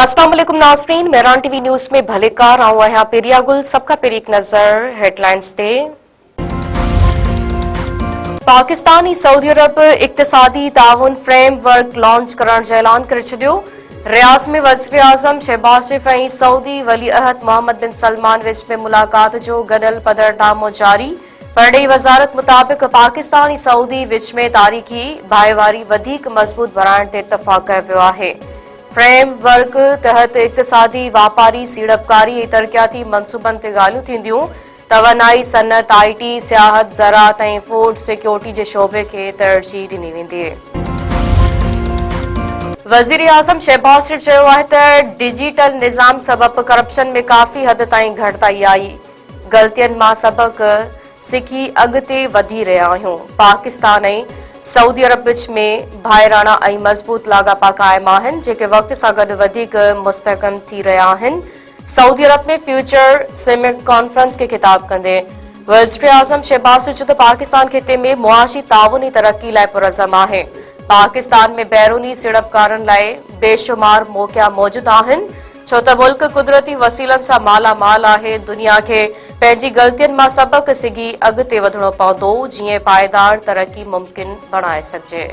अस्सलाम वालेकुम नाज़रीन, मेहरान टीवी न्यूज़ में भलेकार आऊं आहियां पेरिया गुल। सबका पेरी एक नज़र हेडलाइंस ते। पाकिस्तानी सऊदी अरब इक़्तिसादी ताउन फ्रेमवर्क लॉन्च करण जो ऐलान करे छडि॒यो। रियाज़ में वज़ीर आज़म शहबाज शरीफ़ ऐं सऊदी वली अहद मोहम्मद बिन सलमान विच में मुलाक़ात जो गॾियल पधरनामो जारी। परडे॒ही वज़ारत मुताबिक़ पाकिस्तान ऐं सऊदी विच में तारीख़ी भाईवारी वधीक मज़बूत बणाइण ते इत्तफ़ाक़ कयो वियो आहे। फ्रेमवर्क तहत इक़्तिसादी, वापारी, सीड़पकारी ऐं तरक़ियाती मंसूबनि ते ॻाल्हियूं थींदियूं। तवानाई, सनअत, आईटी, सियाहत, ज़राअत ऐं फूड सिक्योरिटी जे शोबे खे तरजीह ॾिनी वेंदी। वज़ीर आज़म शहबाज शरीफ़ चयो आहे त डिजिटल निज़ाम सबबि करप्शन में काफ़ी हद ताईं घटिताई आई। ग़लतियुनि मां सबक़ सिखी अॻिते वधी रहिया आहियूं। पाकिस्तान ऐं सऊदी अरब विच में भाइराणा ऐं मज़बूत लाॻापा क़ाइम आहिनि, जेके वक़्त सां गॾु वधीक मुस्तहकम थी रहिया आहिनि। सऊदी अरब में फ्यूचर समिट कॉन्फ्रेंस खे ख़िताब कंदे वज़ीर आज़म शहबाज शरीफ़ चयो त पाकिस्तान ख़िते में मुआशी ताउन ऐं तरक़ी लाइ पुरज़म आहे। पाकिस्तान में बैरूनी सीड़पकारनि लाइ बेशुमार मौक़िया मौजूद आहिनि, छो त मुल्क कुदरती वसीलनि सां मालामाल आहे। दुनिया खे पंहिंजी ग़लतियुनि मां सबक़ सिखी अॻिते वधणो पवंदो, जीअं पाइदार तरक़ी मुमकिन बणाए सघिजे।